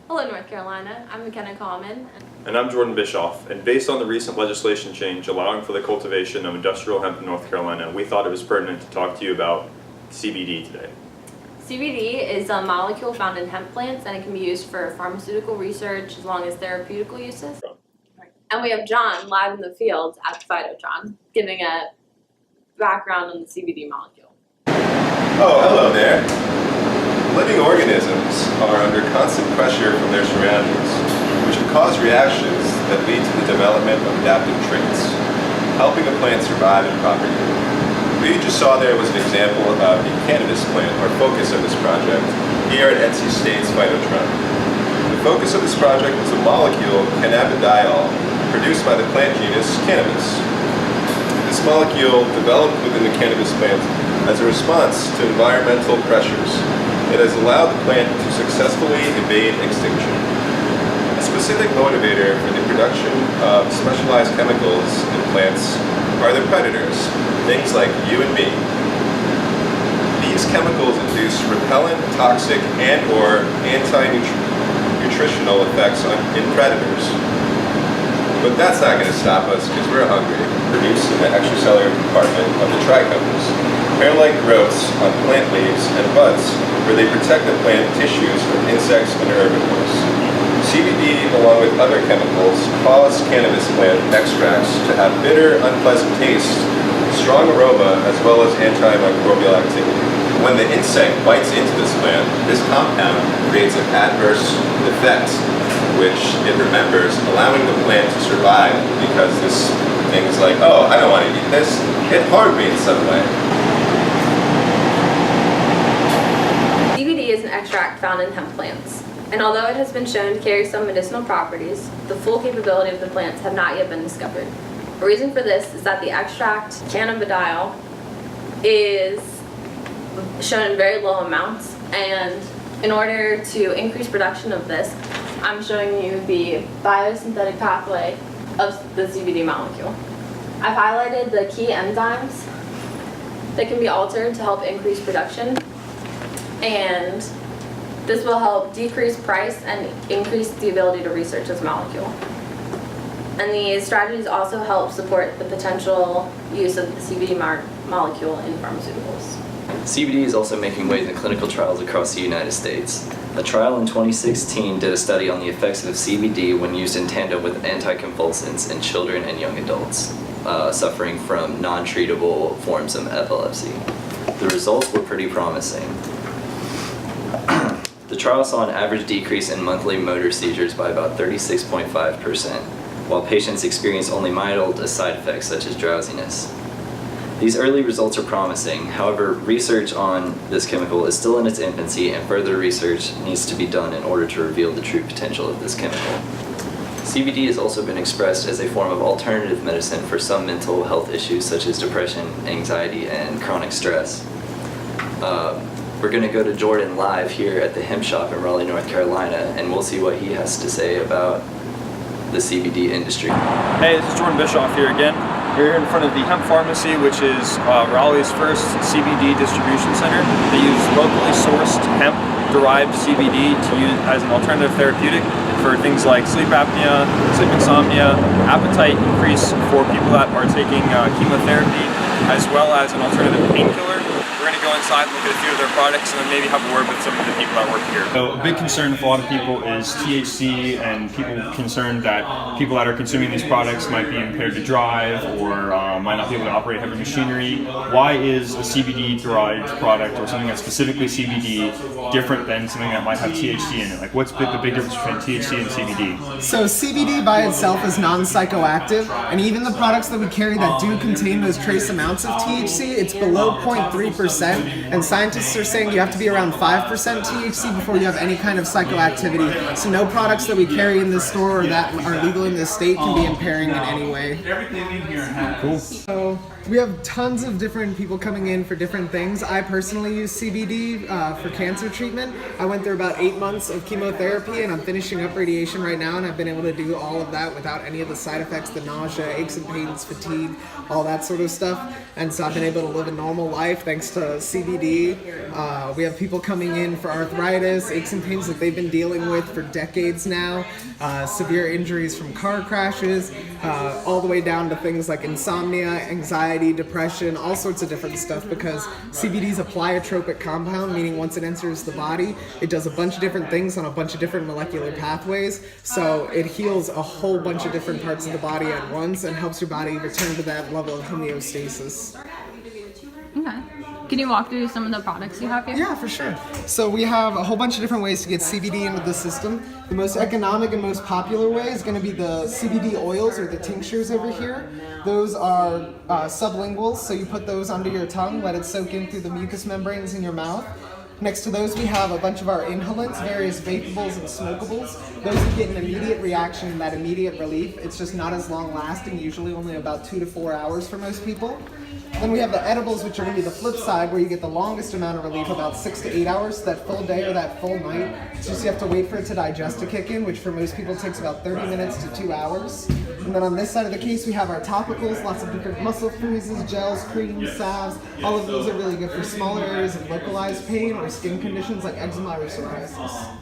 Hello, North Carolina. I'm McKenna Common. And I'm Jordan Bischoff, and based on the recent legislation change allowing for the cultivation of industrial hemp in North Carolina, we thought it was pertinent to talk to you about CBD today. CBD is a molecule found in hemp plants, and it can be used for pharmaceutical research as long as therapeutical uses. And we have John live in the field at the Phytotron, giving a background on the CBD molecule. Oh, hello there. Living organisms are under constant pressure from their surroundings, which can cause reactions that lead to the development of adaptive traits, helping a plant survive and propagate. What you just saw there was an example of the cannabis plant, our focus of this project, here at NC State's Phytotron. The focus of this project was a molecule, cannabidiol, produced by the plant genus cannabis. This molecule developed within the cannabis plant as a response to environmental pressures. It has allowed the plant to successfully evade extinction. A specific motivator for the production of specialized chemicals in plants are their predators, things like you and me. These chemicals induce repellent, toxic, and/or anti-nutritional effects in predators. But that's not going to stop us because we're hungry. Produced in the extracellular compartment of the trichomes, hair-like growths on plant leaves and buds where they protect the plant tissues from insects and herbivores. CBD, along with other chemicals, cause cannabis plant extracts to have bitter, unpleasant taste, strong aroma, as well as antimicrobial activity. When the insect bites into this plant, this compound creates an adverse effect, which it remembers, allowing the plant to survive because this thing's like, oh, I don't want to eat this, it harmed me in some way. CBD is an extract found in hemp plants, and although it has been shown to carry some medicinal properties, the full capability of the plants have not yet been discovered. The reason for this is that the extract cannabidiol is shown in very low amounts, and in order to increase production of this, I'm showing you the biosynthetic pathway of the CBD molecule. I've highlighted the key enzymes that can be altered to help increase production, and this will help decrease price and increase the ability to research this molecule. And these strategies also help support the potential use of the CBD molecule in pharmaceuticals. CBD is also making waves in clinical trials across the United States. A trial in 2016 did a study on the effects of CBD when used in tandem with anticonvulsants in children and young adults suffering from non-treatable forms of epilepsy. The results were pretty promising. The trial saw an average decrease in monthly motor seizures by about 36.5%, while patients experienced only mild side effects such as drowsiness. These early results are promising. However, research on this chemical is still in its infancy, and further research needs to be done in order to reveal the true potential of this chemical. CBD has also been expressed as a form of alternative medicine for some mental health issues such as depression, anxiety, and chronic stress. We're going to go to Jordan live here at the hemp shop in Raleigh, North Carolina, and we'll see what he has to say about the CBD industry. Hey, this is Jordan Bischoff here again. We're here in front of the hemp pharmacy, which is Raleigh's first CBD distribution center. They use locally sourced hemp-derived CBD to use as an alternative therapeutic for things like sleep apnea, sleep insomnia, appetite increase for people that are taking chemotherapy, as well as an alternative painkiller. We're going to go inside, look at a few of their products, and then maybe have a word with some of the people that work here. So a big concern with a lot of people is THC, and people concerned that people that are consuming these products might be impaired to drive or might not be able to operate heavy machinery. Why is a CBD-derived product or something that's specifically CBD different than something that might have THC in it? Like, what's the big difference between THC and CBD? So CBD by itself is non-psychoactive, and even the products that we carry that do contain those trace amounts of THC, it's below 0.3%, and scientists are saying you have to be around 5% THC before you have any kind of psychoactivity. So no products that we carry in this store or that are legal in this state can be impairing in any way. Cool. So We have tons of different people coming in for different things. I personally use CBD for cancer treatment. I went through about 8 months of chemotherapy and I'm finishing up radiation right now, and I've been able to do all of that without any of the side effects, the nausea, aches and pains, fatigue, all that sort of stuff. And so I've been able to live a normal life thanks to CBD. We have people coming in for arthritis, aches and pains that they've been dealing with for decades now, severe injuries from car crashes, all the way down to things like insomnia, anxiety, depression, all sorts of different stuff, because CBD is a pleiotropic compound, meaning once it enters the body, it does a bunch of different things on a bunch of different molecular pathways. So it heals a whole bunch of different parts of the body at once and helps your body return to that level of homeostasis. Okay. Can you walk through some of the products you have here? Yeah, for sure. So we have a whole bunch of different ways to get CBD into the system. The most economic and most popular way is going to be the CBD oils or the tinctures over here. Those are sublinguals, so you put those under your tongue, let it soak in through the mucous membranes in your mouth. Next to those, we have a bunch of our inhalants, various vapables and smokables. Those you get an immediate reaction and that immediate relief. It's just not as long lasting, usually only about 2 to 4 hours for most people. Then we have the edibles, which are going to be the flip side, where you get the longest amount of relief, about 6 to 8 hours, that full day or that full night. It's just you have to wait for it to digest to kick in, which for most people takes about 30 minutes to 2 hours. And then on this side of the case, we have our topicals, lots of different muscle freezes, gels, creams, salves. All of those are really good for smaller areas of localized pain or skin conditions like eczema or psoriasis.